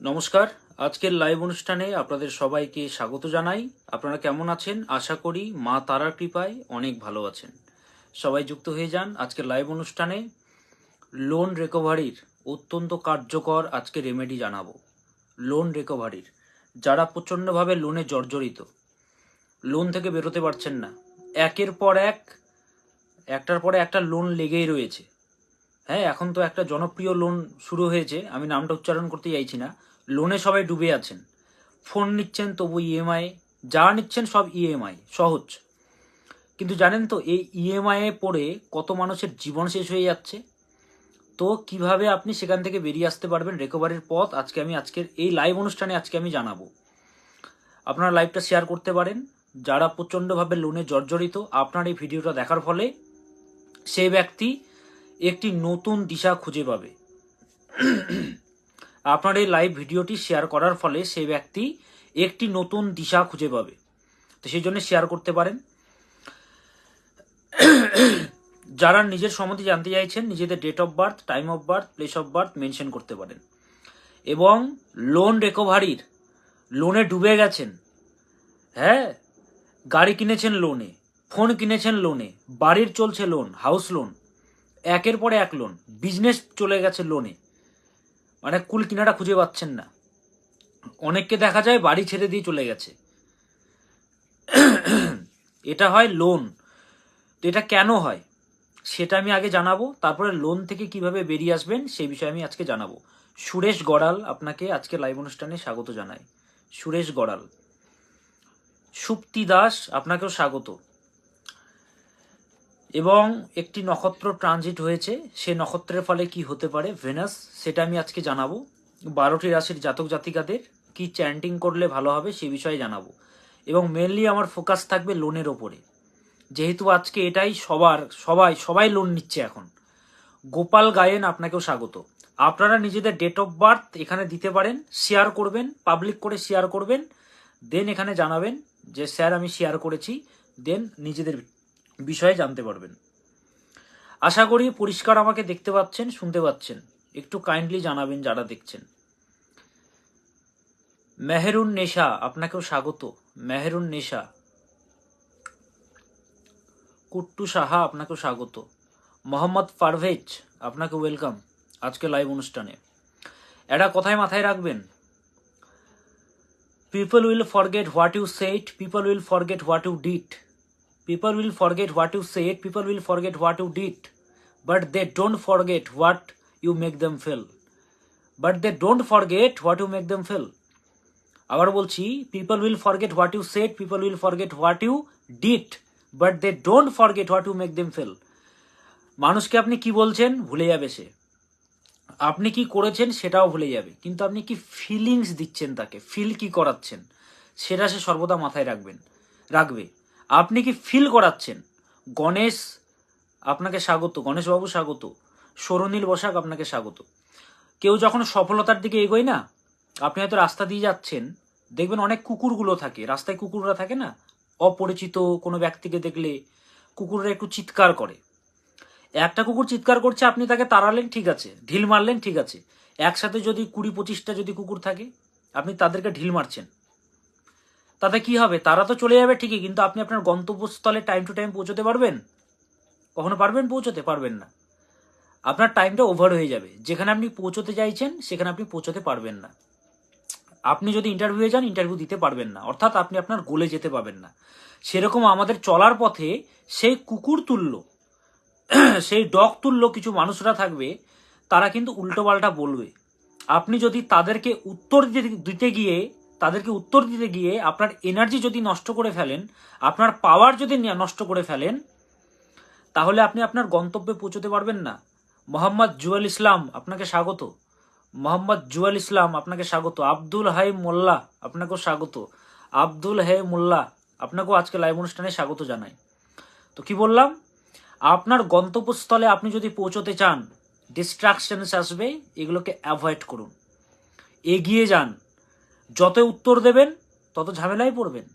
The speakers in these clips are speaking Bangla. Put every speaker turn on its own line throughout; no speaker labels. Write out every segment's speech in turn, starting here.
নমস্কার। আজকের লাইভ অনুষ্ঠানে আপনাদের সবাইকে স্বাগত জানাই। আপনারা কেমন আছেন? আশা করি মা তারার কৃপায় অনেক ভালো আছেন। সবাই যুক্ত হয়ে যান আজকের লাইভ অনুষ্ঠানে। লোন রিকভারির অত্যন্ত কার্যকর আজকে রেমেডি জানাবো। লোন রিকভারির যারা প্রচণ্ডভাবে লোনে জর্জরিত, লোন থেকে বেরোতে পারছেন না, একের পর একটার পরে একটা লোন লেগেই রয়েছে। হ্যাঁ, এখন তো একটা জনপ্রিয় লোন শুরু হয়েছে, আমি নামটা উচ্চারণ করতে চাইছি না। লোনে সবাই ডুবে আছেন, ফোন নিচ্ছেন তবু ইএমআই, যা নিচ্ছেন সব ইএমআই সহজ। কিন্তু জানেন তো এই ইএমআই এ পড়ে কত মানুষের জীবন শেষ হয়ে যাচ্ছে। তো কিভাবে আপনি সেখান থেকে বেরিয়ে আসতে পারবেন, রিকভারির পথ আজকের এই লাইভ অনুষ্ঠানে আমি জানাবো। আপনারা লাইভটা শেয়ার করতে পারেন। যারা প্রচণ্ডভাবে লোনে জর্জরিত, আপনার এই ভিডিওটা দেখার ফলে সেই ব্যক্তি একটি নতুন দিশা খুঁজে পাবে। আপনার এই লাইভ ভিডিওটি শেয়ার করার ফলে সেই ব্যক্তি একটি নতুন দিশা খুঁজে পাবে। তো সেই জন্য শেয়ার করতে পারেন। যারা নিজের সম্বন্ধে জানতে চাইছেন, নিজেদের date of birth, time of birth, place of birth mention করতে পারেন। এবং লোন রিকভারির, লোনে ডুবে গেছেন, হ্যাঁ, গাড়ি কিনেছেন লোনে, ফোন কিনেছেন লোনে, বাড়ির চলছে লোন, হাউস লোন, একের পর এক লোন, বিজনেস চলে গেছে লোনে, মানে কুল কিনারা খুঁজে পাচ্ছেন না। অনেককে দেখা যায় বাড়ি ছেড়ে দিয়ে চলে গেছে। এটা হয় লোন। তো এটা কেন হয় সেটা আমি আগে জানাবো, তারপরে লোন থেকে কিভাবে বেরিয়ে আসবেন সেই বিষয়ে আমি আজকে জানাবো। সুরেশ গড়াল আপনাকে আজকে লাইভ অনুষ্ঠানে স্বাগত জানাই। সুরেশ গড়াল। সুপ্তি দাস আপনাকেও স্বাগত। এবং একটি নক্ষত্র ট্রানজিট হয়েছে, সে নক্ষত্রের ফলে কি হতে পারে, ভেনাস, সেটা আমি আজকে জানাবো। 12টি রাশির জাতক জাতিকাদের কি চ্যান্টিং করলে ভালো হবে সে বিষয়ে জানাবো। এবং মেনলি আমার ফোকাস থাকবে লোনের ওপরে, যেহেতু আজকে এটাই সবাই লোন নিচ্ছে এখন। গোপাল গায়েন আপনাকেও স্বাগত। আপনারা নিজেদের ডেট অফ বার্থ এখানে দিতে পারেন, শেয়ার করবেন, পাবলিক করে শেয়ার করবেন, দেন এখানে জানাবেন যে স্যার আমি শেয়ার করেছি, দেন নিজেদের বিষয়ে জানতে পারবেন। আশা করি পরিষ্কার আমাকে দেখতে পাচ্ছেন, শুনতে পাচ্ছেন। একটু কাইন্ডলি জানাবেন যারা দেখছেন। মেহেরুন নেশা আপনাকেও স্বাগত। মেহেরুন নেশা। কুট্টু সাহা আপনাকেও স্বাগত। মোহাম্মদ পারভেজ আপনাকে ওয়েলকাম আজকে লাইভ অনুষ্ঠানে। এটা কথায় মাথায় রাখবেন, people will forget what you said, people will forget what you did, people will forget what you said, people will forget what you did, but they don't forget what you make them feel, but they don't forget what you make them feel. আবার বলছি, people will forget what you said, people will forget what you did, but they don't forget what you make them feel. মানুষকে আপনি কি বলছেন ভুলে যাবে সে, আপনি কি করেছেন সেটাও ভুলে যাবে, কিন্তু আপনি কি ফিলিংস দিচ্ছেন তাকে, ফিল কি করাচ্ছেন সেটা সে সর্বদা মাথায় রাখবে। আপনি কি ফিল করাচ্ছেন। গণেশ আপনাকে স্বাগত, গণেশবাবু স্বাগত। সরুনীল বসাক আপনাকে স্বাগত। কেউ যখন সফলতার দিকে এগোয় না, আপনি হয়তো রাস্তা দিয়ে যাচ্ছেন, দেখবেন অনেক কুকুরগুলো থাকে রাস্তায়, কুকুররা থাকে না, অপরিচিত কোনো ব্যক্তিকে দেখলে কুকুররা একটু চিৎকার করে। একটা কুকুর চিৎকার করছে, আপনি তাকে তাড়ালেন, ঠিক আছে, ঢিল মারলেন, ঠিক আছে। একসাথে যদি 20-25টা যদি কুকুর থাকে, আপনি তাদেরকে ঢিল মারছেন, তাতে কি হবে? তারা তো চলে যাবে ঠিকই, কিন্তু আপনি আপনার গন্তব্যস্থলে টাইম টু টাইম পৌঁছতে পারবেন? কখনো পারবেন? পৌঁছতে পারবেন না। আপনার টাইমটা ওভার হয়ে যাবে, যেখানে আপনি পৌঁছতে চাইছেন সেখানে আপনি পৌঁছতে পারবেন না। আপনি যদি ইন্টারভিউয়ে যান, ইন্টারভিউ দিতে পারবেন না, অর্থাৎ আপনি আপনার গোলে যেতে পারবেন না। সেরকম আমাদের চলার পথে সেই কুকুর তুল্য, সেই ডগ তুল্য কিছু মানুষরা থাকবে, তারা কিন্তু উল্টোপাল্টা বলবে। আপনি যদি তাদেরকে উত্তর দিতে গিয়ে আপনার এনার্জি যদি নষ্ট করে ফেলেন, আপনার পাওয়ার যদি নষ্ট করে ফেলেন, তাহলে আপনি আপনার গন্তব্যে পৌঁছতে পারবেন না। মোহাম্মদ জুয়েল ইসলাম আপনাকে স্বাগত। মোহাম্মদ জুয়েল ইসলাম আপনাকে স্বাগত। আব্দুল হাই মোল্লা আপনাকেও স্বাগত। আব্দুল হে মোল্লা আপনাকেও আজকে লাইভ অনুষ্ঠানে স্বাগত জানাই। তো কি বললাম, আপনার গন্তব্যস্থলে আপনি যদি পৌঁছতে চান, ডিস্ট্রাকশনস আসবে, এগুলোকে অ্যাভয়েড করুন, এগিয়ে যান। যত উত্তর দেবেন তত ঝামেলায় পড়বেন,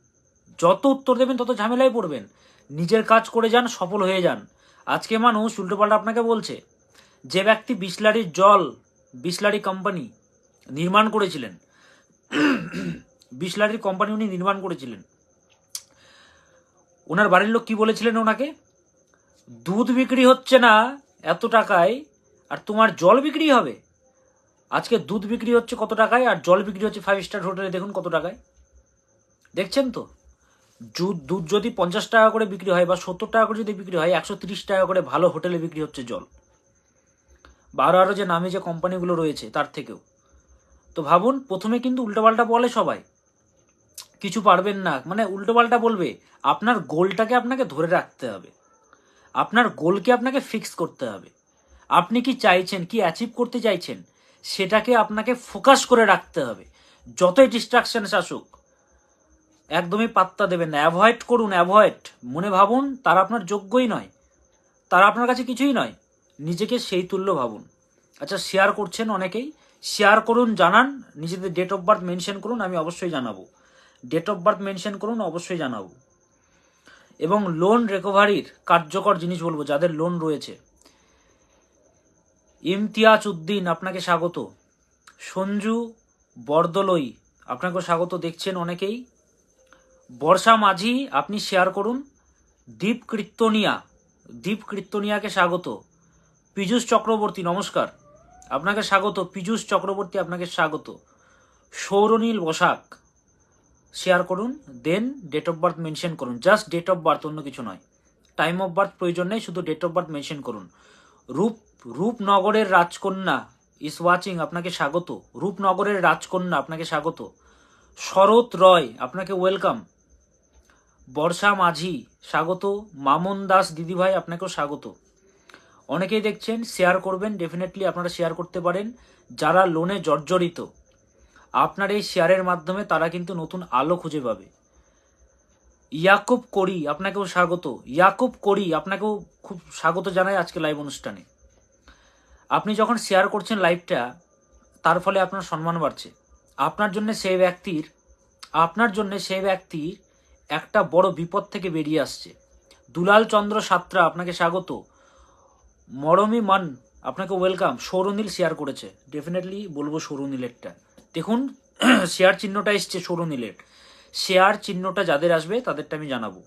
যত উত্তর দেবেন তত ঝামেলায় পড়বেন। নিজের কাজ করে যান, সফল হয়ে যান। আজকে মানুষ উল্টোপাল্টা আপনাকে বলছে। যে ব্যক্তি বিসলারির জল, বিসলারি কোম্পানি, নির্মাণ করেছিলেন, বিসলারির কোম্পানি উনি নির্মাণ করেছিলেন। ওনার বাড়ির লোক কি বলেছিলেন ওনাকে, দুধ বিক্রি হচ্ছে না এত টাকায় আর তোমার জল বিক্রি হবে। আজকে দুধ বিক্রি হচ্ছে কত টাকায় আর জল বিক্রি হচ্ছে 5 স্টার হোটেলে, দেখুন কত টাকায়। দেখছেন তো, দুধ যদি 50 টাকা করে বিক্রি হয় বা 70 টাকা করে যদি বিক্রি হয়, 130 টাকা করে ভালো হোটেলে বিক্রি হচ্ছে জল, বা আরো যে নামী যে কোম্পানিগুলো রয়েছে তার থেকেও। তো ভাবুন, প্রথমে কিন্তু উল্টোপাল্টা বলে সবাই, কিছু পারবেন না, মানে উল্টোপাল্টা বলবে। আপনার গোলটাকে আপনাকে ধরে রাখতে হবে, আপনার গোলকে আপনাকে ফিক্স করতে হবে। আপনি কি চাইছেন, কি অ্যাচিভ করতে চাইছেন, সেটাকে আপনাকে ফোকাস করে রাখতে হবে। যতই ডিস্ট্রাকশনস আসুক একদমই পাত্তা দেবেন না, অ্যাভয়েড করুন, অ্যাভয়েড। মনে ভাবুন তারা আপনার যোগ্যই নয়, তারা আপনার কাছে কিছুই নয়, নিজেকে সেই তুল্য ভাবুন। আচ্ছা, শেয়ার করছেন অনেকেই, শেয়ার করুন, জানান, নিজেদের ডেট অফ বার্থ মেনশন করুন, আমি অবশ্যই জানাবো। ডেট অফ বার্থ মেনশন করুন, অবশ্যই জানাবো। এবং লোন রিকভারির কার্যকর জিনিস বলবো, যাদের লোন রয়েছে। ইমতিয়াজ উদ্দিন, আপনাকে স্বাগত। সঞ্জু বরদলই, আপনাকেও স্বাগত, দেখছেন অনেকেই। বর্ষা মাঝি, আপনি শেয়ার করুন। দীপ কীর্তনিয়াকে স্বাগত। পীযূষ চক্রবর্তী, নমস্কার, আপনাকে স্বাগত। পীযূষ চক্রবর্তী, আপনাকে স্বাগত। সৌরনীল বসাক, শেয়ার করুন, দেন ডেট অফ বার্থ মেনশন করুন। জাস্ট ডেট অফ বার্থ, অন্য কিছু নয়। টাইম অফ বার্থ প্রয়োজন নেই, শুধু ডেট অফ বার্থ মেনশন করুন। রূপনগরের রাজকন্যা ইস ওয়াচিং, আপনাকে স্বাগত। রূপনগরের রাজকন্যা, আপনাকে স্বাগত। শরৎ রয়, আপনাকে ওয়েলকাম। বর্ষা মাঝি, স্বাগত। মামন দাস দিদিভাই, আপনাকেও স্বাগত। অনেকেই দেখছেন, শেয়ার করবেন, ডেফিনেটলি আপনারা শেয়ার করতে পারেন। যারা লোনে জর্জরিত, আপনার এই শেয়ারের মাধ্যমে তারা কিন্তু নতুন আলো খুঁজে পাবে। ইয়াকুব করি, আপনাকেও স্বাগত। ইয়াকুব করি, আপনাকেও খুব স্বাগত জানাই আজকে লাইভ অনুষ্ঠানে। আপনি যখন শেয়ার করছেন লাইভটা, তার ফলে আপনার সম্মান বাড়ছে। আপনার জন্য সেই ব্যক্তির একটা বড় বিপদ থেকে বেরিয়ে আসছে। দুলাল চন্দ্র সাত্রা, আপনাকে স্বাগত। মরমি মান, আপনাকে ওয়েলকাম। সৌরনীল শেয়ার করেছে, ডেফিনেটলি বলবো সৌরনীলেরটা। দেখুন শেয়ার চিহ্নটা এসছে সৌরনীলের। শেয়ার চিহ্নটা যাদের আসবে তাদেরটা আমি জানাবো।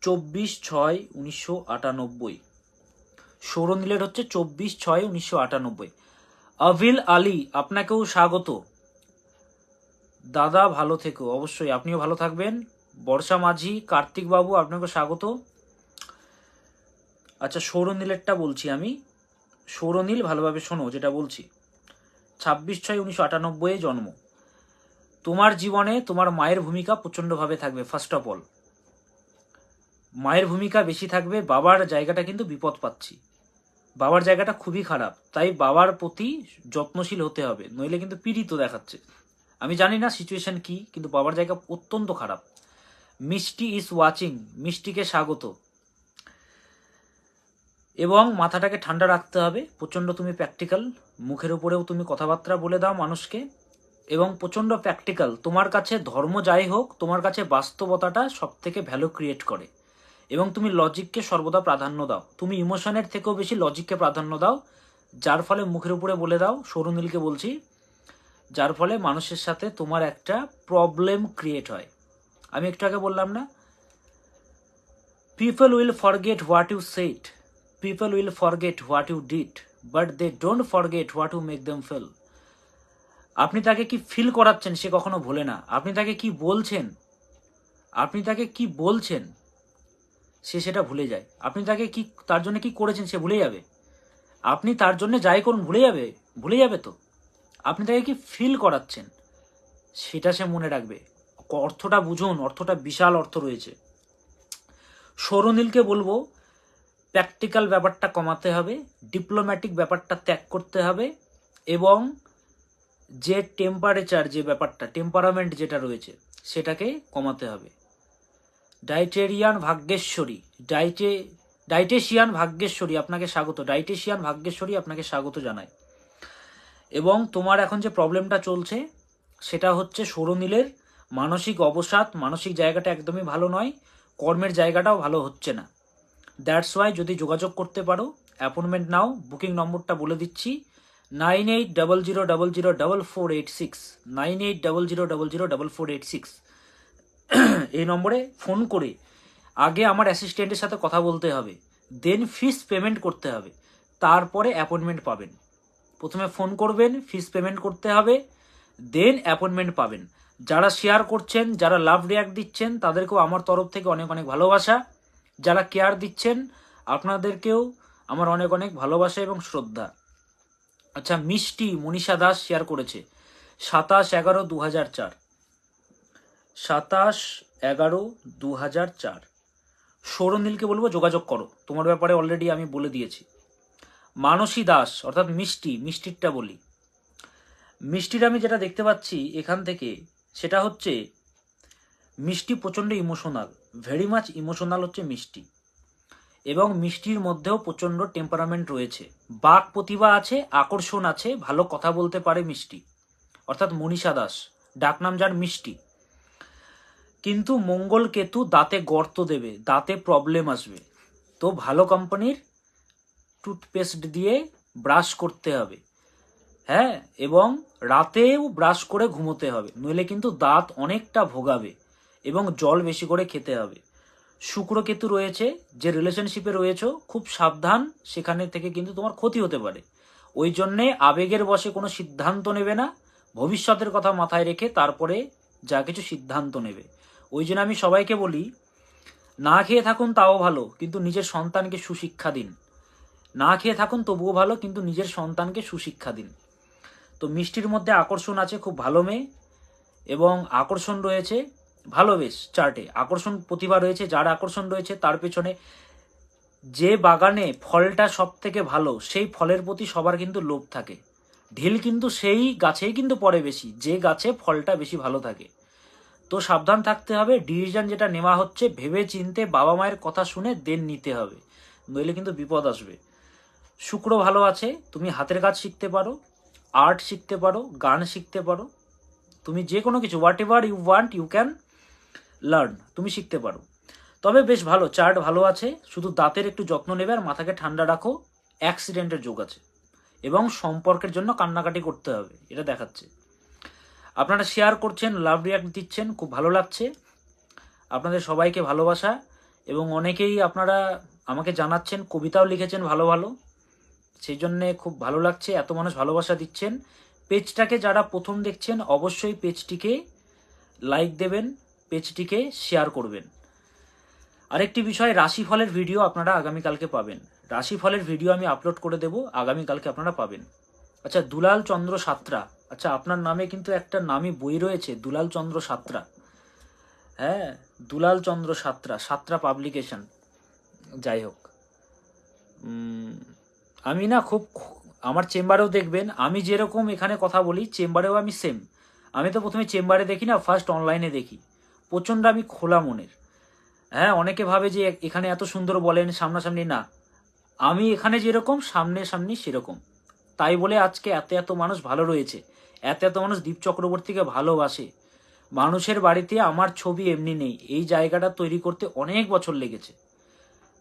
24/6/1998, সৌরনীলের হচ্ছে 24/6/1998। আভিল আলী, আপনাকেও স্বাগত। দাদা ভালো থেকো, অবশ্যই আপনিও ভালো থাকবেন। বর্ষা মাঝি, কার্তিক বাবু, আপনাকে স্বাগত। আচ্ছা, সৌরনীলেরটা বলছি আমি। সৌরনীল, ভালোভাবে শোনো যেটা বলছি। 26/6/1998 জন্ম। তোমার জীবনে তোমার মায়ের ভূমিকা প্রচণ্ডভাবে থাকবে। ফার্স্ট অফ অল, মায়ের ভূমিকা বেশি থাকবে। বাবার জায়গাটা কিন্তু বিপদ পাচ্ছি, বাবার জায়গাটা খুবই খারাপ, তাই বাবার প্রতি যত্নশীল হতে হবে, নইলে কিন্তু পীড়িত দেখাচ্ছে। আমি জানি না সিচুয়েশন কি, কিন্তু বাবার জায়গা অত্যন্ত খারাপ। মিষ্টি ইজ ওয়াচিং, মিষ্টিকে স্বাগত। এবং মাথাটাকে ঠান্ডা রাখতে হবে, প্রচণ্ড তুমি প্র্যাকটিক্যাল, মুখের উপরেও তুমি কথাবার্তা বলে দাও মানুষকে, এবং প্রচণ্ড প্র্যাকটিক্যাল। তোমার কাছে ধর্ম যাই হোক, তোমার কাছে বাস্তবতাটা সব থেকে ভ্যালু ক্রিয়েট করে, এবং তুমি লজিককে সর্বদা প্রাধান্য দাও। তুমি ইমোশনের থেকেও বেশি লজিককে প্রাধান্য দাও, যার ফলে মুখের উপরে বলে দাও, সৌরনীলকে বলছি, যার ফলে মানুষের সাথে তোমার একটা প্রবলেম ক্রিয়েট হয়। আমি একটু আগে বললাম না, people will forget what you said, people will forget what you did, but they don't forget what you make them feel. আপনি তাকে কি ফিল করাচ্ছেন সে কখনো ভোলে না। আপনি তাকে কি বলছেন সে সেটা ভুলে যায়। আপনি তাকে কি, তার জন্য কি করেছেন সে ভুলে যাবে। আপনি তার জন্য যাই করুন ভুলে যাবে তো। আপনি তাকে কি ফিল করাচ্ছেন সেটা সে মনে রাখবে। অর্থটা বুঝুন, অর্থটা বিশাল অর্থ রয়েছে। সৌরনীলকে বলবো, প্র্যাকটিক্যাল ব্যাপারটা কমাতে হবে, ডিপ্লোম্যাটিক ব্যাপারটা ত্যাগ করতে হবে, এবং যে টেম্পারেচার, যে ব্যাপারটা টেম্পারামেন্ট যেটা রয়েছে সেটাকে কমাতে হবে। ডাইটেশিয়ান ভাগ্যেশ্বরী, আপনাকে স্বাগত। ডাইটেশিয়ান ভাগ্যেশ্বরী, আপনাকে স্বাগত জানাই। এবং তোমার এখন যে প্রবলেমটা চলছে সেটা হচ্ছে সৌরনীলের মানসিক অবসাদ, মানসিক জায়গাটা একদমই ভালো নয়, কর্মের জায়গাটাও ভালো হচ্ছে না। দ্যাটস ওয়াই যদি যোগাযোগ করতে পারো, অ্যাপয়েন্টমেন্ট নাও, বুকিং নম্বরটা বলে দিচ্ছি, 9800004486 9800004486 এই নম্বরে ফোন করে আগে আমার অ্যাসিস্ট্যান্টের সাথে কথা বলতে হবে, দেন ফিস পেমেন্ট করতে হবে, তারপরে অ্যাপয়েন্টমেন্ট পাবেন। প্রথমে ফোন করবেন, ফিস পেমেন্ট করতে হবে, দেন অ্যাপয়েন্টমেন্ট পাবেন। যারা শেয়ার করছেন, যারা লাভ রিয়াক্ট দিচ্ছেন, তাদেরকেও আমার তরফ থেকে অনেক অনেক ভালোবাসা। যারা কেয়ার দিচ্ছেন, আপনাদেরকেও আমার অনেক অনেক ভালোবাসা এবং শ্রদ্ধা। আচ্ছা, মিষ্টি মনীষা দাস শেয়ার করেছে 27/11/2004, 27/11/2004। সৌরনীলকে বলবো যোগাযোগ করো, তোমার ব্যাপারে অলরেডি আমি বলে দিয়েছি। মানসী দাস অর্থাৎ মিষ্টিরটা বলি। মিষ্টির আমি যেটা দেখতে পাচ্ছি এখান থেকে, সেটা হচ্ছে মিষ্টি প্রচণ্ড ইমোশনাল, ভেরি মাচ ইমোশনাল হচ্ছে মিষ্টি। এবং মিষ্টির মধ্যেও প্রচণ্ড টেম্পারামেন্ট রয়েছে, বাক প্রতিভা আছে, আকর্ষণ আছে, ভালো কথা বলতে পারে মিষ্টি, অর্থাৎ মনীষা দাস, ডাকনাম যার মিষ্টি। কিন্তু মঙ্গল কেতু দাঁতে গর্ত দেবে, দাঁতে প্রবলেম আসবে। তো ভালো কোম্পানির টুথপেস্ট দিয়ে ব্রাশ করতে হবে, হ্যাঁ, এবং রাতেও ব্রাশ করে ঘুমোতে হবে, নইলে কিন্তু দাঁত অনেকটা ভোগাবে। এবং জল বেশি করে খেতে হবে। শুক্র কেতু রয়েছে, যে রিলেশনশিপে রয়েছে খুব সাবধান, সেখানে থেকে কিন্তু তোমার ক্ষতি হতে পারে। ওই জন্যে আবেগের বশে কোনো সিদ্ধান্ত নেবে না, ভবিষ্যতের কথা মাথায় রেখে তারপরে যা কিছু সিদ্ধান্ত নেবে। ওই জন্য আমি সবাইকে বলি, না খেয়ে থাকুন তাও ভালো, কিন্তু নিজের সন্তানকে সুশিক্ষা দিন। না খেয়ে থাকুন তবুও ভালো, কিন্তু নিজের সন্তানকে সুশিক্ষা দিন। তো মিষ্টির মধ্যে আকর্ষণ আছে, খুব ভালো মেয়ে, এবং আকর্ষণ রয়েছে ভালো, বেশ চার্টে আকর্ষণ প্রতিভা রয়েছে। যার আকর্ষণ রয়েছে তার পেছনে যে বাগানে ফলটা সব থেকে ভালো, সেই ফলের প্রতি সবার কিন্তু লোভ থাকে। ঢিল কিন্তু সেই গাছেই কিন্তু পড়ে বেশি, যে গাছে ফলটা বেশি ভালো থাকে। তো সাবধান থাকতে হবে। ডিসিশন যেটা নেওয়া হচ্ছে ভেবে চিনতে, বাবা মায়ের কথা শুনে দেন নিতে হবে, নইলে কিন্তু বিপদ আসবে। শুক্র ভালো আছে, তুমি হাতের কাজ শিখতে পারো, আর্ট শিখতে পারো, গান শিখতে পারো, তুমি যে কোনো কিছু whatever you want you can learn, তুমি শিখতে পারো। তবে বেশ ভালো, চার্ট ভালো আছে, শুধু দাঁতের একটু যত্ন নেবে আর মাথাকে ঠান্ডা রাখো। অ্যাক্সিডেন্টের যোগ আছে এবং সম্পর্কের জন্য কান্নাকাটি করতে হবে, এটা দেখাচ্ছে। আপনারা শেয়ার করছেন, লাভ রিয়াক্ট দিচ্ছেন, খুব ভালো লাগছে। আপনাদের সবাইকে ভালোবাসা। এবং অনেকেই আপনারা আমাকে জানাচ্ছেন, কবিতাও লিখেছেন ভালো ভালো, সেই জন্যে খুব ভালো লাগছে, এত মানুষ ভালোবাসা দিচ্ছেন। পেজটাকে যারা প্রথম দেখছেন অবশ্যই পেজটিকে লাইক দেবেন, পেজটিকে শেয়ার করবেন। আরেকটি বিষয়, রাশিফলের ভিডিও আপনারা আগামীকালকে পাবেন। রাশিফলের ভিডিও আমি আপলোড করে দেব, আগামীকালকে আপনারা পাবেন। আচ্ছা, দুলাল চন্দ্র সাত্রা, আচ্ছা আপনার নামে কিন্তু একটা নামী বই রয়েছে, দুলাল চন্দ্র সাত্রা। হ্যাঁ, দুলাল চন্দ্র সাত্রা, সাত্রা পাবলিকেশন। যাই হোক, আমি না খুব, আমার চেম্বারেও দেখবেন আমি যেরকম এখানে কথা বলি, চেম্বারেও আমি সেম। আমি তো প্রথমে চেম্বারে দেখি না, ফার্স্ট অনলাইনে দেখি। প্রচণ্ড আমি খোলা মনের। হ্যাঁ, অনেকে ভাবে যে এখানে এত সুন্দর বলেন, সামনাসামনি না। আমি এখানে যেরকম সামনে সামনি সেরকম। তাই বলে আজকে এত এত মানুষ ভালো রয়েছে, এত এত মানুষ দীপ চক্রবর্তীকে ভালোবাসে। মানুষের বাড়িতে আমার ছবি এমনি নেই, এই জায়গাটা তৈরি করতে অনেক বছর লেগেছে।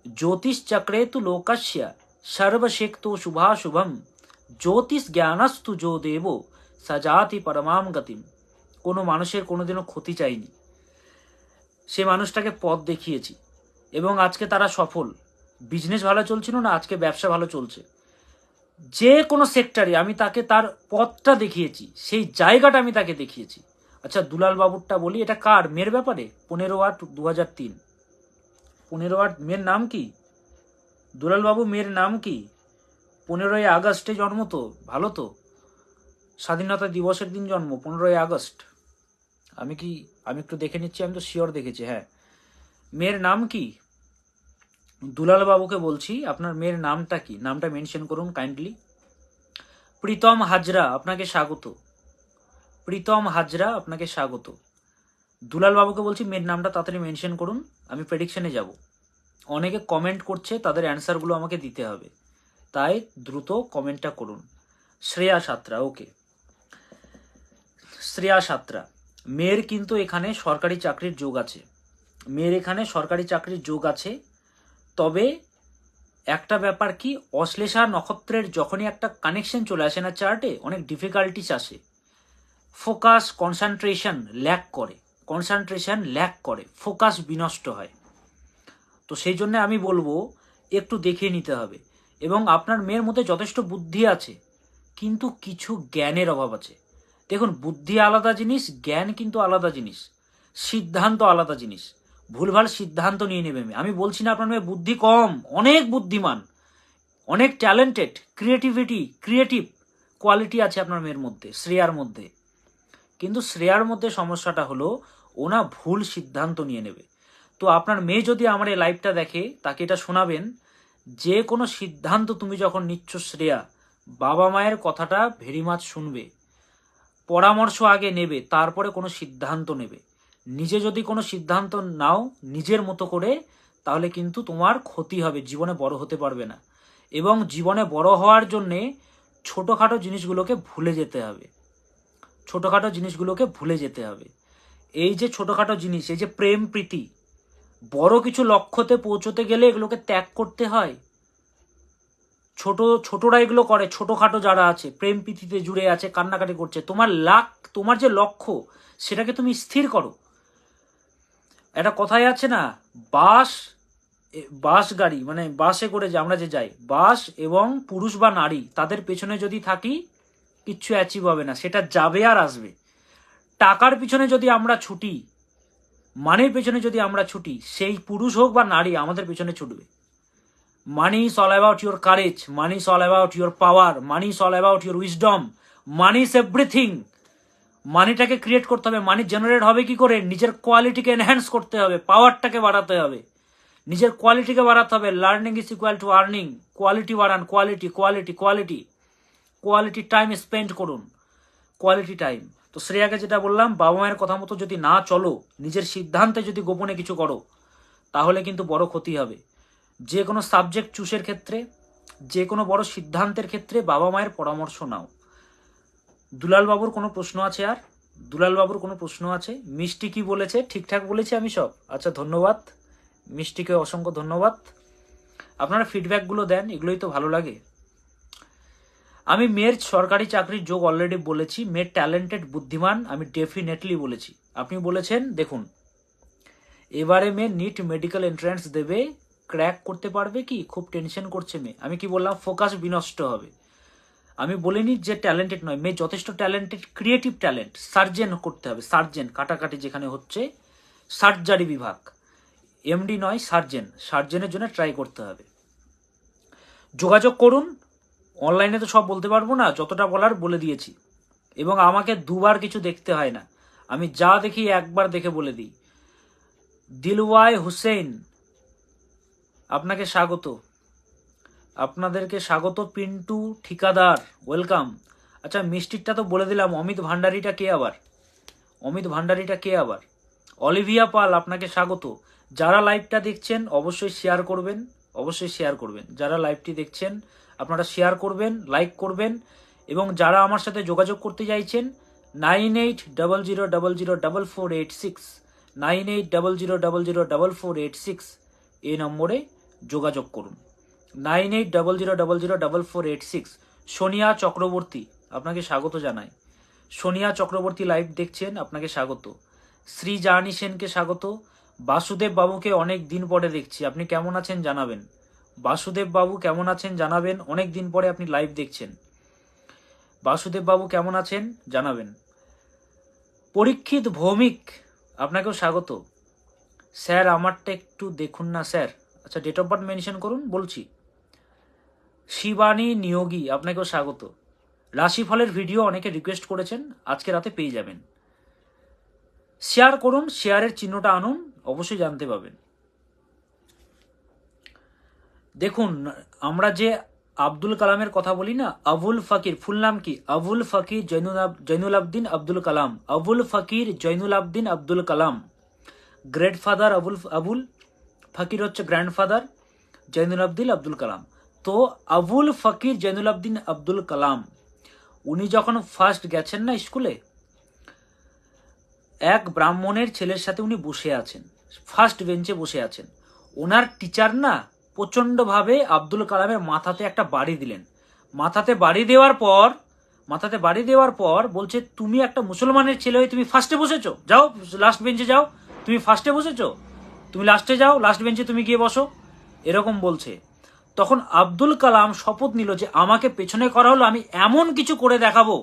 জ্যোতিষ চক্রে তু লোকাস্য সর্বশেক্তো শুভাশুভম জ্যোতিষ জ্ঞানস্তু যো দেব সাজাতি পরমাম গতিম। কোনো মানুষের কোনোদিনও ক্ষতি চাইনি, সে মানুষটাকে পথ দেখিয়েছি এবং আজকে তারা সফল। বিজনেস ভালো চলছিল না, আজকে ব্যবসা ভালো চলছে। যে কোনো সেক্টরে আমি তাকে তার পথটা দেখিয়েছি, সেই জায়গাটা আমি তাকে দেখিয়েছি। আচ্ছা, দুলাল বাবুরটা বলি, এটা কার, মেয়ের ব্যাপারে। 15/8/2003, 15/8। মেয়ের নাম কি? দুলাল বাবু মেয়ের নাম কি? 15ই আগস্টে জন্ম, তো ভালো তো, স্বাধীনতা দিবসের দিন জন্ম, 15ই আগস্ট। আমি একটু দেখে নিচ্ছি, আমি তো শিওর দেখেছি। হ্যাঁ, মেয়ের নাম কি? দুলাল বাবুকে বলছি, আপনার মেয়ের নামটা কি, নামটা মেনশন করুন কাইন্ডলি। প্রীতম হাজরা, আপনাকে স্বাগত। প্রীতম হাজরা, আপনাকে স্বাগত। দুলাল বাবুকে বলছি মেয়ের নামটা তাড়াতাড়ি মেনশন করুন, আমি প্রেডিকশনে যাব। অনেকে কমেন্ট করছে, তাদের অ্যান্সারগুলো আমাকে দিতে হবে, তাই দ্রুত কমেন্টটা করুন। শ্রেয়া সাত্রা, ওকে। শ্রেয়া সাত্রা, মেয়ের কিন্তু এখানে সরকারি চাকরির যোগ আছে, মেয়ের এখানে সরকারি চাকরির যোগ আছে। তবে একটা ব্যাপার কি, অশ্লেষা নক্ষত্রের যখনই একটা কানেকশন চলে আসে না চার্টে, অনেক ডিফিকাল্টিস আসে, ফোকাস কনসেন্ট্রেশন ল্যাক করে, ফোকাস বিনষ্ট হয়। তো সেই জন্য আমি বলবো একটু দেখিয়ে নিতে হবে। এবং আপনার মেয়ের মধ্যে যথেষ্ট বুদ্ধি আছে, কিন্তু কিছু জ্ঞানের অভাব আছে। দেখুন, বুদ্ধি আলাদা জিনিস, জ্ঞান কিন্তু আলাদা জিনিস, সিদ্ধান্ত আলাদা জিনিস। ভুলভাল সিদ্ধান্ত নিয়ে নেবে মেয়ে। আমি বলছি না আপনার মেয়ে বুদ্ধি কম, অনেক বুদ্ধিমান, অনেক ট্যালেন্টেড, ক্রিয়েটিভ কোয়ালিটি আছে আপনার মেয়ের মধ্যে, শ্রেয়ার মধ্যে। কিন্তু শ্রেয়ার মধ্যে সমস্যাটা হলো ওনা ভুল সিদ্ধান্ত নিয়ে নেবে। তো আপনার মেয়ে যদি আমার এই লাইভটা দেখে, তাকে এটা শোনাবেন, যে কোনো সিদ্ধান্ত তুমি যখন নিচ্ছ শ্রেয়া, বাবা মায়ের কথাটা ভেরি মাছ শুনবে, পরামর্শ আগে নেবে, তারপরে কোনো সিদ্ধান্ত নেবে। নিজে যদি কোনো সিদ্ধান্ত নাও নিজের মতো করে, তাহলে কিন্তু তোমার ক্ষতি হবে, জীবনে বড় হতে পারবে না। এবং জীবনে বড় হওয়ার জন্যে ছোটোখাটো জিনিসগুলোকে ভুলে যেতে হবে, এই যে ছোটোখাটো জিনিস, এই যে প্রেম প্রীতি, বড় কিছু লক্ষ্যতে পৌঁছতে গেলে এগুলোকে ত্যাগ করতে হয়। ছোটরা এগুলো করে, ছোটখাটো যারা আছে প্রেম প্রীতিতে জুড়ে আছে, কান্নাকাটি করছে। তোমার যে লক্ষ্য, সেটাকে তুমি স্থির করো। একটা কথাই আছে না, বাস গাড়ি, মানে বাসে করে যে আমরা যে যাই, বাস এবং পুরুষ বা নারী, তাদের পেছনে যদি থাকি কিচ্ছু অ্যাচিভ হবে না, সেটা যাবে আর আসবে। টাকার পিছনে যদি আমরা ছুটি, মানির পেছনে যদি আমরা ছুটি, সেই পুরুষ হোক বা নারী আমাদের পেছনে ছুটবে। Money is all about your courage, money is all about your power, money is all about your wisdom, money is everything. মানিটাকে ক্রিয়েট করতে হবে। মানি জেনারেট হবে কি করে? নিজের কোয়ালিটিকে এনহ্যান্স করতে হবে, পাওয়ারটাকে বাড়াতে হবে, নিজের কোয়ালিটিকে বাড়াতে হবে। Learning is equal to earning. Quality বাড়ান, কোয়ালিটি টাইম স্পেন্ড করুন, কোয়ালিটি টাইম। তো শ্রেয়াকে যেটা বললাম, বাবা মায়ের কথা মতো যদি না চলো, নিজের সিদ্ধান্তে যদি গোপনে কিছু করো, তাহলে কিন্তু বড় ক্ষতি হবে। যে কোনো সাবজেক্ট চুজের ক্ষেত্রে, যে কোনো বড় সিদ্ধান্তের ক্ষেত্রে বাবা মায়ের পরামর্শ নাও। দুলাল বাবুর কোনো প্রশ্ন আছে? আর দুলাল বাবুর কোনো প্রশ্ন আছে? মিষ্টি কি বলেছে? ঠিকঠাক বলেছি আমি সব? আচ্ছা, ধন্যবাদ মিষ্টিকে, অসংখ্য ধন্যবাদ। আপনারা ফিডব্যাকগুলো দেন, এগুলোই তো ভালো লাগে। আমি মেয়ের সরকারি চাকরির যোগ অলরেডি বলেছি, মেয়ের ট্যালেন্টেড, বুদ্ধিমান, আমি ডেফিনেটলি বলেছি। আপনি বলেছেন, দেখুন এবারে মেয়ে নিট মেডিকেল এন্ট্রান্স দেবে, ক্র্যাক করতে পারবে কি? খুব টেনশন করছে মেয়ে। আমি কি বললাম? ফোকাস বিনষ্ট হবে। আমি বলিনি যে ট্যালেন্টেড নয়, মেয়ে যথেষ্ট ট্যালেন্টেড, ক্রিয়েটিভ ট্যালেন্ট। সার্জেন করতে হবে, সার্জেন, কাটাকাটি যেখানে হচ্ছে, সার্জারি বিভাগ, এমডি নয়, সার্জেনের জন্য ট্রাই করতে হবে। যোগাযোগ করুন। অনলাইনে তো সব বলতে পারবো না, যতটা বলার বলে দিয়েছি। এবং আমাকে দুবার কিছু দেখতে হয় না, আমি যা দেখি একবার দেখে বলে দিই। দিলওয়াই হুসেন, আপনাকে স্বাগত, আপনাদেরকে স্বাগত। পিন্টু ঠিকাদার, ওয়েলকাম। আচ্ছা, মিষ্টিরটা তো বলে দিলাম। অমিত ভান্ডারীটা কে আবার? অলিভিয়া পাল, আপনাকে স্বাগত। যারা লাইভটা দেখছেন অবশ্যই শেয়ার করবেন, যারা লাইভটি দেখছেন আপনারা শেয়ার করবেন, লাইক করবেন। এবং যারা আমার সাথে যোগাযোগ করতে চাইছেন, 9800004486, 9800004486 এই নম্বরে যোগাযোগ করুন। 9800004486। সোনিয়া চক্রবর্তী, আপনাকে স্বাগত জানাই। সোনিয়া চক্রবর্তী লাইভ দেখছেন, আপনাকে স্বাগত। শ্রী জাহানি সেনকে স্বাগত। বাসুদেব বাবুকে অনেক দিন পরে দেখছি, আপনি কেমন আছেন জানাবেন। বাসুদেব বাবু কেমন আছেন জানাবেন, অনেক দিন পরে আপনি লাইভ দেখছেন। বাসুদেব বাবু কেমন আছেন জানাবেন। পরীক্ষিত ভৌমিক, আপনাকেও স্বাগত। স্যার আমারটা একটু দেখুন না স্যার। আচ্ছা, ডেট অফ বার্থ মেনশন করুন, বলছি। শিবানী নিয়োগী, আপনাকেও স্বাগত। রাশিফলের ভিডিও অনেকে রিকোয়েস্ট করেছেন, আজকে রাতে পেয়ে যাবেন। শেয়ার করুন, শেয়ারের চিহ্নটা আনুন, অবশ্যই জানতে পাবেন। দেখুন, আমরা যে আব্দুল কালামের কথা বলি না, আবুল ফকির, ফুল নাম কি? আবুল ফকির জৈনুল আবদিন আব্দুল কালাম। আবুল ফকির জৈনুল আবদিন আব্দুল কালাম, গ্রেট ফাদার। আবুল ফকির হচ্ছে গ্র্যান্ডফাদার, জৈনুল আবদিন আব্দুল কালাম। তো আবুল ফকির জৈনুল আবদিন আব্দুল কালাম, উনি যখন ফার্স্ট গেছেন না স্কুলে, এক ব্রাহ্মণের ছেলের সাথে উনি বসে আছেন, ফার্স্ট বেঞ্চে বসে আছেন। ওনার টিচার না প্রচণ্ডভাবে আব্দুল কালামের মাথাতে একটা বাড়ি দিলেন। মাথাতে বাড়ি দেওয়ার পর বলছে, তুমি একটা মুসলমানের ছেলে হয়ে তুমি ফার্স্টে বসেছো, যাও লাস্ট বেঞ্চে যাও, তুমি ফার্স্টে বসেছো, তুমি লাস্টে যাও, লাস্ট বেঞ্চে তুমি গিয়ে বসো, এরকম বলছে। তখন আব্দুল কালাম শপথ নিল যে আমাকে পেছনে করা হলো, আমি এমন কিছু করে দেখাবো,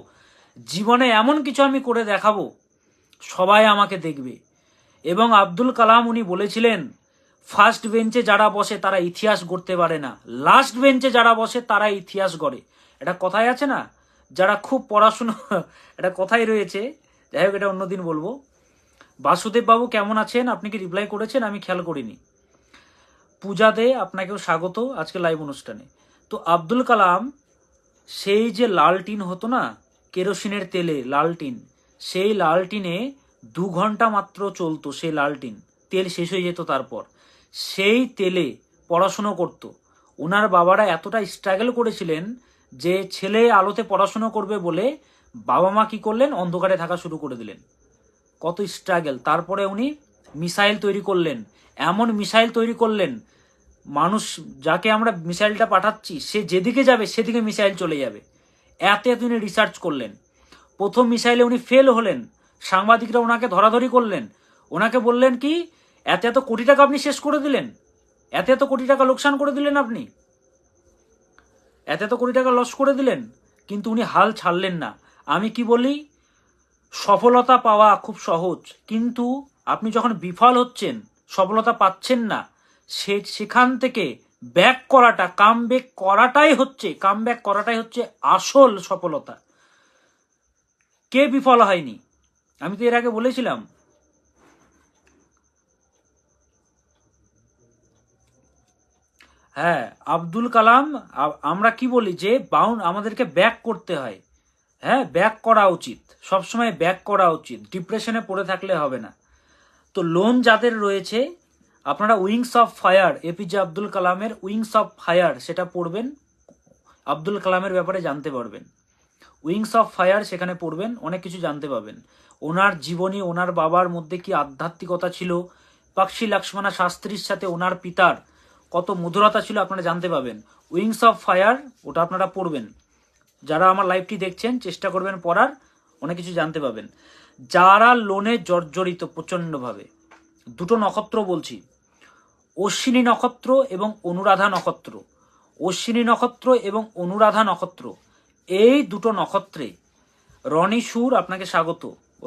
জীবনে এমন কিছু আমি করে দেখাবো, সবাই আমাকে দেখবে। এবং আব্দুল কালাম উনি বলেছিলেন, ফার্স্ট বেঞ্চে যারা বসে তারা ইতিহাস গড়তে পারে না, লাস্ট বেঞ্চে যারা বসে তারা ইতিহাস গড়ে। এটা কথাই আছে না, যারা খুব পড়াশুনো, এটা কথাই রয়েছে, যাই হোক এটা অন্যদিন বলবো। বাসুদেব বাবু কেমন আছেন? আপনি কি রিপ্লাই করেছেন? আমি খেয়াল করিনি। পূজা দে, আপনাকেও স্বাগত আজকে লাইভ অনুষ্ঠানে। তো আব্দুল কালাম সেই যে লালটিন হতো না, কেরোসিনের তেলে লালটিন, সেই লালটিনে 2 ঘন্টা মাত্র চলতো, সেই লালটিন তেল শেষ হয়ে যেত, তারপর সেই তেলে পড়াশুনো করত। ওনার বাবারা এতটা স্ট্রাগল করেছিলেন যে ছেলে আলোতে পড়াশুনো করবে বলে বাবা মা কি করলেন, অন্ধকারে থাকা শুরু করে দিলেন। কত স্ট্রাগল। তারপরে উনি মিসাইল তৈরি করলেন, এমন মিসাইল তৈরি করলেন, মানুষ যাকে আমরা মিসাইলটা পাঠাচ্ছি সে যেদিকে যাবে সেদিকে মিসাইল চলে যাবে, এত উনি রিসার্চ করলেন। প্রথম মিসাইলে উনি ফেল হলেন, সাংবাদিকরা ওনাকে ধরাধরি করলেন, ওনাকে বললেন কি, এত কোটি টাকা আপনি শেষ করে দিলেন, এত কোটি টাকা লোকসান করে দিলেন, আপনি এত কোটি টাকা লস করে দিলেন। কিন্তু উনি হাল ছাড়লেন না। আমি কি বলি, সফলতা পাওয়া খুব সহজ, কিন্তু আপনি যখন বিফল হচ্ছেন, সফলতা পাচ্ছেন না, সেখান থেকে ব্যাক করাটা, কাম ব্যাক করাটাই হচ্ছে আসল সফলতা। কে বিফল হয়নি? আমি তো এর আগে বলেছিলাম। হ্যাঁ, আব্দুল কালাম, আমরা কি বলি যে আমাদেরকে ব্যাক করতে হয়। হ্যাঁ, ব্যাক করা উচিত, সবসময় ব্যাক করা উচিত, ডিপ্রেশনে পড়ে থাকলে হবে না। তো লোন যাদের রয়েছে, আপনারা wings of fire, APJ Abdul কালামের উইংস অফ ফায়ার, সেটা পড়বেন, আব্দুল কালামের ব্যাপারে জানতে পারবেন। উইংস অফ ফায়ার সেখানে পড়বেন, অনেক কিছু জানতে পাবেন। ওনার জীবনী, ওনার বাবার মধ্যে কি আধ্যাত্মিকতা ছিল, পাক্ষী লক্ষ্মণা শাস্ত্রীর সাথে ওনার পিতার কত মধুরতা ছিল, আপনারা জানতে পাবেন। উইংস অফ ফায়ার, ওটা আপনারা পড়বেন। যারা আমার লাইভটি দেখছেন চেষ্টা করবেন পড়ার, অনেক কিছু জানতে পাবেন। যারা লোনে জর্জরিত প্রচন্ডভাবে, 2টো নক্ষত্র বলছি, অশ্বিনী নক্ষত্র এবং অনুরাধা নক্ষত্র, অশ্বিনী নক্ষত্র এবং অনুরাধা নক্ষত্র, এই 2টো নক্ষত্রে রনি সুর আপনাকে স্বাগত,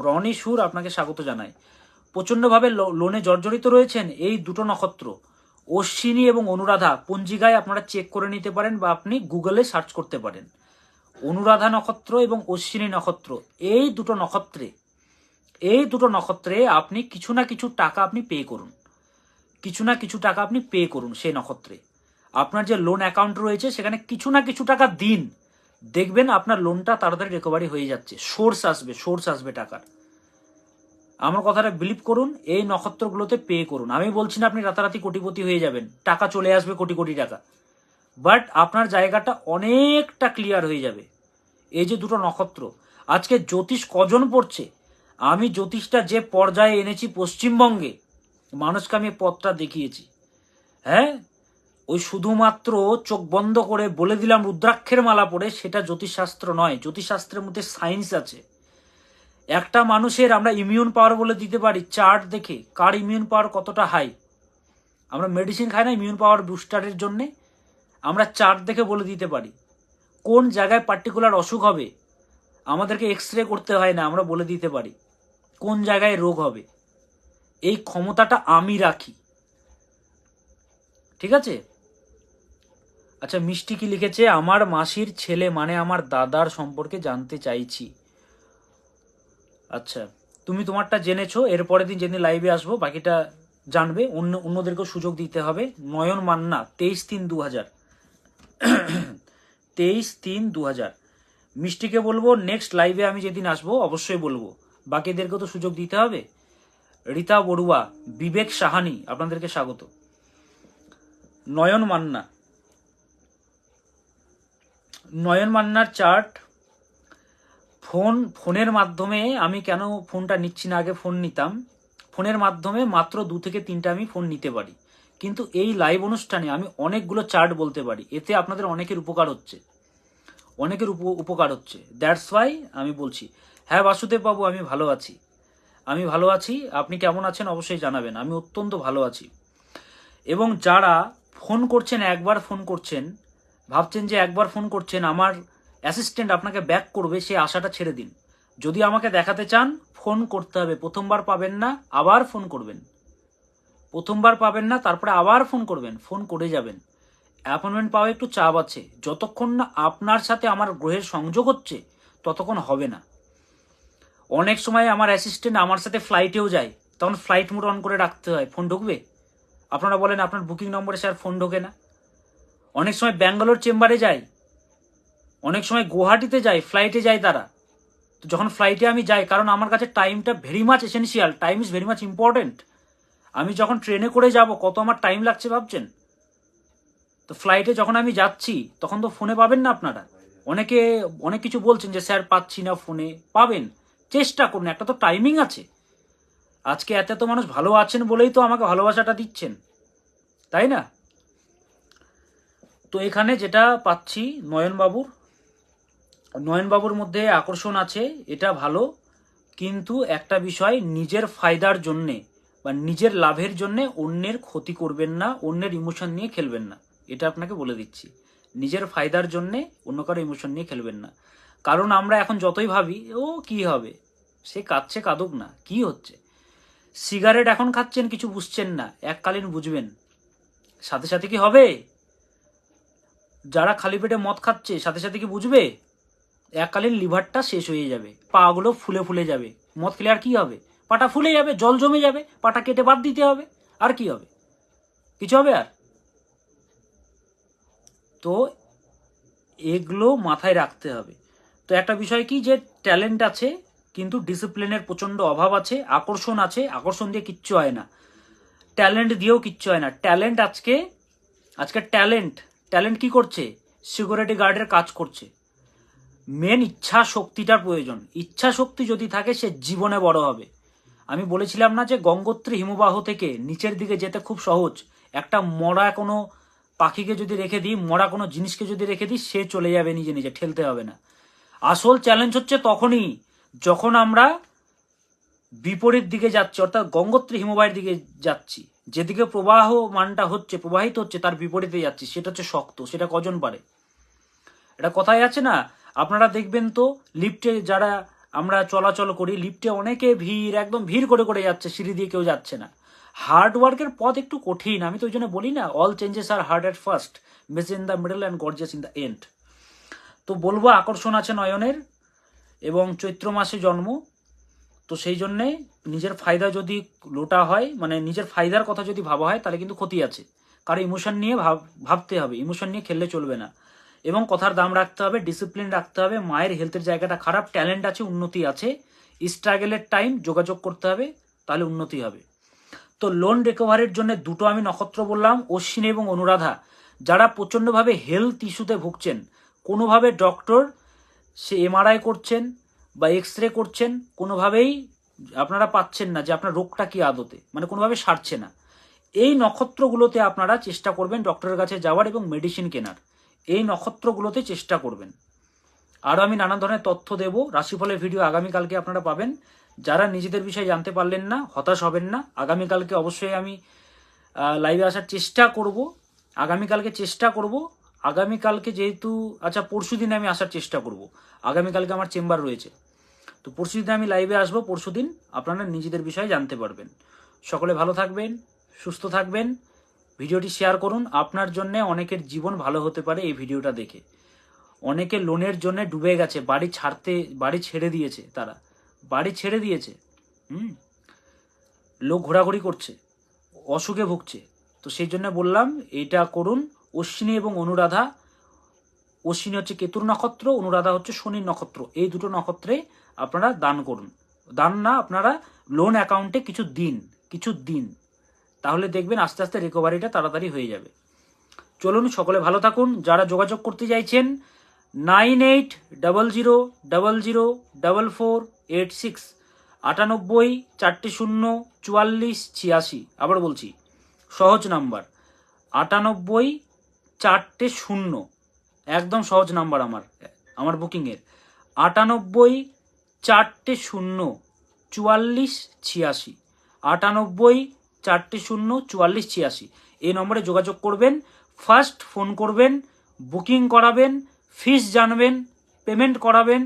রনি সুর আপনাকে স্বাগত জানাই। প্রচন্ডভাবে লোনে জর্জরিত রয়েছেন এই 2টো নক্ষত্র, অশ্বিনী এবং অনুরাধা। পঞ্জিকায় আপনারা চেক করে নিতে পারেন বা আপনি গুগলে সার্চ করতে পারেন। অনুরাধা নক্ষত্র এবং অশ্বিনী নক্ষত্র, এই 2টো নক্ষত্রে আপনি কিছু না কিছু টাকা আপনি পে করুন, কিছু না কিছু টাকা আপনি পে করুন সেই নক্ষত্রে। আপনার যে লোন অ্যাকাউন্ট রয়েছে সেখানে কিছু না কিছু টাকা দিন, দেখবেন আপনার লোনটা তাড়াতাড়ি রিকভারি হয়ে যাচ্ছে, সোর্স আসবে টাকার। আমার কথাটা বিলিভ করুন, এই নক্ষত্রগুলোতে পে করুন। আমি বলছি না আপনি রাতারাতি কোটিপতি হয়ে যাবেন, টাকা চলে আসবে কোটি কোটি টাকা, বাট আপনার জায়গাটা অনেকটা ক্লিয়ার হয়ে যাবে। এই যে 2টো নক্ষত্র, আজকে জ্যোতিষ কজন পড়ছে, আমি জ্যোতিষটা যে পর্যায়ে এনেছি পশ্চিমবঙ্গে, মানুষকে আমি পথটা দেখিয়েছি। হ্যাঁ, ওই শুধুমাত্র চোখ বন্ধ করে বলে দিলাম রুদ্রাক্ষের মালা পরে, সেটা জ্যোতিষশাস্ত্র নয়। জ্যোতিষশাস্ত্রের মধ্যে সায়েন্স আছে। একটা মানুষের আমরা ইমিউন পাওয়ার বলে দিতে পারি চার্ট দেখে, কার ইমিউন পাওয়ার কতটা হাই। আমরা মেডিসিন খাই না ইমিউন পাওয়ার বুস্টারের জন্যে, আমরা চার্ট দেখে বলে দিতে পারি কোন জায়গায় পার্টিকুলার অসুখ হবে। আমাদেরকে এক্স রে করতে হয় না, আমরা বলে দিতে পারি কোন জায়গায় রোগ হবে। এই ক্ষমতাটা আমি রাখি, ঠিক আছে? আচ্ছা, মিষ্টি কি লিখেছে, আমার মাসির ছেলে মানে আমার দাদার সম্পর্কে জানতে চাইছি। আচ্ছা, তুমি তোমারটা জেনেছো, এরপরের দিন যেদিন লাইভে আসবো বাকিটা জানবে, অন্যদেরকেও সুযোগ দিতে হবে। নয়ন মান্না, 23/3/2000, 23/3/2000। মিষ্টিকে বলবো নেক্সট লাইভে আমি যেদিন আসবো অবশ্যই বলবো, বাকিদেরকেও তো সুযোগ দিতে হবে। রীতা বড়ুয়া, বিবেক সাহানি, আপনাদেরকে স্বাগত। নয়ন মান্নার চার্ট, ফোনের মাধ্যমে, আমি কেন ফোনটা নিচ্ছি না, আগে ফোন নিতাম, ফোনের মাধ্যমে মাত্র 2 থেকে 3টা আমি ফোন নিতে পারি, কিন্তু এই লাইভ অনুষ্ঠানে আমি অনেকগুলো চার্ট বলতে পারি, এতে আপনাদের অনেকের উপকার হচ্ছে, অনেকের উপকার হচ্ছে। দ্যাটস ওয়াই আমি বলছি। হ্যাঁ বাসুদেব বাবু, আমি ভালো আছি, আমি ভালো আছি। আপনি কেমন আছেন অবশ্যই জানাবেন। আমি অত্যন্ত ভালো আছি। এবং যারা ফোন করছেন, একবার ফোন করছেন, ভাবছেন যে একবার ফোন করছেন আমার অ্যাসিস্ট্যান্ট আপনাকে ব্যাক করবে, সেই আশাটা ছেড়ে দিন। যদি আমাকে দেখাতে চান ফোন করতে হবে, প্রথমবার পাবেন না, আবার ফোন করবেন। প্রথমবার পাবেন না, তারপরে আবার ফোন করবেন, ফোন করে যাবেন। অ্যাপয়েন্টমেন্ট পাওয়া একটু চাপ আছে, যতক্ষণ না আপনার সাথে আমার গ্রহের সংযোগ হচ্ছে ততক্ষণ হবে না। অনেক সময় আমার অ্যাসিস্ট্যান্ট আমার সাথে ফ্লাইটেও যায়, তখন ফ্লাইট মোড অন করে রাখতে হয়, ফোন ঢুকবে। আপনারা বলেন আপনার বুকিং নম্বরে স্যার ফোন ঢোকে না। অনেক সময় ব্যাঙ্গালোর চেম্বারে যায়, অনেক সময় গুয়াহাটিতে যায়, ফ্লাইটে যায় তারা। তো যখন ফ্লাইটে আমি যাই, কারণ আমার কাছে টাইমটা very much essential, time is very much important. আমি যখন ট্রেনে করে যাব কত আমার টাইম লাগছে ভাবছেন? তো ফ্লাইটে যখন আমি যাচ্ছি তখন তো ফোনে পাবেন না আপনারা। অনেকে অনেক কিছু বলছেন যে স্যার পাচ্ছি না, ফোনে পাবেন, চেষ্টা করুন, একটা তো টাইমিং আছে। আজকে এত মানুষ ভালো আছেন বলেই তো আমাকে ভালোবাসাটা দিচ্ছেন, তাই না? তো এখানে যেটা পাচ্ছি নয়নবাবুর মধ্যে আকর্ষণ আছে, এটা ভালো। কিন্তু একটা বিষয়, নিজের ফায়দার জন্যে বা নিজের লাভের জন্যে অন্যের ক্ষতি করবেন না, অন্যের ইমোশন নিয়ে খেলবেন না, এটা আপনাকে বলে দিচ্ছি। নিজের ফায়দার জন্যে অন্য কারো ইমোশন নিয়ে খেলবেন না। কারণ আমরা এখন যতই ভাবি ও কি হবে, সে কাঁদছে কাঁদুক না, কি হচ্ছে। সিগারেট এখন খাচ্ছেন, কিছু বুঝছেন না, এককালীন বুঝবেন, সাথে সাথে কি হবে? যারা খালি পেটে মদ খাচ্ছে সাথে সাথে কি বুঝবে? এককালীন লিভারটা শেষ হয়ে যাবে, পাগুলো ফুলে ফুলে যাবে, মদ খেলে আর কি হবে? পাটা ফুলে যাবে, জল জমে যাবে, পাটা কেটে বাদ দিতে হবে, আর কি হবে? কিছু হবে আর? তো এগুলো মাথায় রাখতে হবে। তো একটা বিষয় কি, যে ট্যালেন্ট আছে কিন্তু ডিসিপ্লিনের প্রচন্ড অভাব আছে, আকর্ষণ আছে, আকর্ষণ দিয়ে কিচ্ছু হয় না, ট্যালেন্ট দিয়েও কিচ্ছু হয় না। ট্যালেন্ট আজকে ট্যালেন্ট কি করছে? সিকিউরিটি গার্ডের কাজ করছে। মেন ইচ্ছা শক্তিটার প্রয়োজন, ইচ্ছা শক্তি যদি থাকে সে জীবনে বড় হবে। আমি বলেছিলাম না যে গঙ্গোত্রী হিমবাহ থেকে নিচের দিকে যেতে খুব সহজ। একটা মরা কোনো পাখিকে যদি রেখে দিই, মরা কোনো জিনিসকে যদি রেখে দিই, সে চলে যাবে নিজে নিজে, ঠেলতে হবে না। আসল চ্যালেঞ্জ হচ্ছে তখনই যখন আমরা বিপরীত দিকে যাচ্ছি, অর্থাৎ গঙ্গোত্রী হিমবাহের দিকে যাচ্ছি, যেদিকে প্রবাহিত হচ্ছে তার বিপরীতে যাচ্ছি, সেটা হচ্ছে শক্ত। সেটা কজন পারে? এটা কথাই আছে না, আপনারা দেখবেন তো লিফটে যারা আমরা চলাচল করি, লিফটে অনেকে ভিড়, একদম ভিড় করে করে যাচ্ছে, সিঁড়ি দিয়ে কেউ যাচ্ছে না। হার্ড ওয়ার্কের পথ একটু কঠিন, আমি তো ওই জন্য বলি না, all changes are hard at first, messy in the middle and gorgeous in the end. তো বলবো আকর্ষণ আছে নয়নের, এবং চৈত্র মাসে জন্ম, তো সেই জন্যে নিজের ফায়দা যদি লোটা হয়, মানে নিজের ফায়দার কথা যদি ভাবা হয়, তাহলে কিন্তু ক্ষতি আছে। কারণ ইমোশন নিয়ে ভাবতে হবে, ইমোশন নিয়ে খেললে চলবে না। এবং কথার দাম রাখতে হবে, ডিসিপ্লিন রাখতে হবে। মায়ের হেলথের জায়গাটা খারাপ, ট্যালেন্ট আছে, উন্নতি আছে, স্ট্রাগলের টাইম, যোগাযোগ করতে হবে, তাহলে উন্নতি হবে। তো লোন রিকভারির জন্য দুটো আমি নক্ষত্র বললাম, অশ্বিনী এবং অনুরাধা। যারা প্রচণ্ডভাবে হেলথ ইস্যুতে ভুগছেন, কোনোভাবে ডক্টর সে এমআরআই করছেন বা এক্স রে করছেন, কোনোভাবেই আপনারা পাচ্ছেন না যে আপনার রোগটা কি আদতে, মানে কোনোভাবে সারছে না, এই নক্ষত্রগুলোতে আপনারা চেষ্টা করবেন ডক্টরের কাছে যাওয়ার এবং মেডিসিন কেনার। এই নক্ষত্রগুলোতে চেষ্টা করবেন। আরও আমি নানান ধরনের তথ্য দেব, রাশিফলের ভিডিও আগামীকালকে আপনারা পাবেন। যারা নিজেদের বিষয়ে জানতে পারলেন না, হতাশ হবেন না, আগামীকালকে অবশ্যই আমি লাইভে আসার চেষ্টা করব। আগামীকালকে যেহেতু, আচ্ছা পরশুদিন আমি আসার চেষ্টা করব, আগামীকালকে আমার চেম্বার রয়েছে, তো পরশুদিন আমি লাইভে আসবো। পরশুদিন আপনারা নিজেদের বিষয়ে জানতে পারবেন। সকলে ভালো থাকবেন, সুস্থ থাকবেন, ভিডিওটি শেয়ার করুন। আপনার জন্য অনেকের জীবন ভালো হতে পারে এই ভিডিওটা দেখে। অনেকে লোনের জন্য ডুবে গেছে, বাড়ি ছেড়ে দিয়েছে, তারা বাড়ি ছেড়ে দিয়েছে, লোক ঘোরাঘুরি করছে, অসুখে ভুগছে। তো সেই জন্য বললাম এইটা করুন। অশ্বিনী এবং অনুরাধা, অশ্বিনী হচ্ছে কেতুর নক্ষত্র, অনুরাধা হচ্ছে শনির নক্ষত্র, এই দুটো নক্ষত্রে আপনারা দান করুন। দান না, আপনারা লোন অ্যাকাউন্টে কিছু দিন, তাহলে দেখবেন আস্তে আস্তে রিকভারিটা তাড়াতাড়ি হয়ে যাবে। চলুন, সকলে ভালো থাকুন। যারা যোগাযোগ করতে চাইছেন 9800004486, 98 4 0 44 86। আবার বলছি সহজ নাম্বার 98 4টে 0, একদম সহজ নাম্বার আমার বুকিংয়ের 98 4টে 0 44 86, 98 4টে 0 44 86। এই নম্বরে যোগাযোগ করবেন, ফার্স্ট ফোন করবেন, বুকিং করাবেন, ফিস জানবেন, পেমেন্ট করাবেন,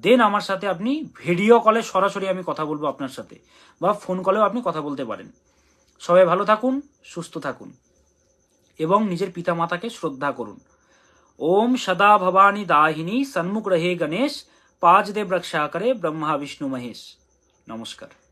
দেন আমার সাথে আপনি ভিডিও কলে সরাসরি আমি কথা বলবো আপনার সাথে, বা ফোন কলেও আপনি কথা বলতে পারেন। সবাই ভালো থাকুন, সুস্থ থাকুন এবং নিজের পিতা মাতাকে শ্রদ্ধা করুন। ओम सदा भवानी दाहिनी, सन्मुख रहे गणेश, पाज दे रक्षा करे ब्रह्मा विष्णु महेश। नमस्कार।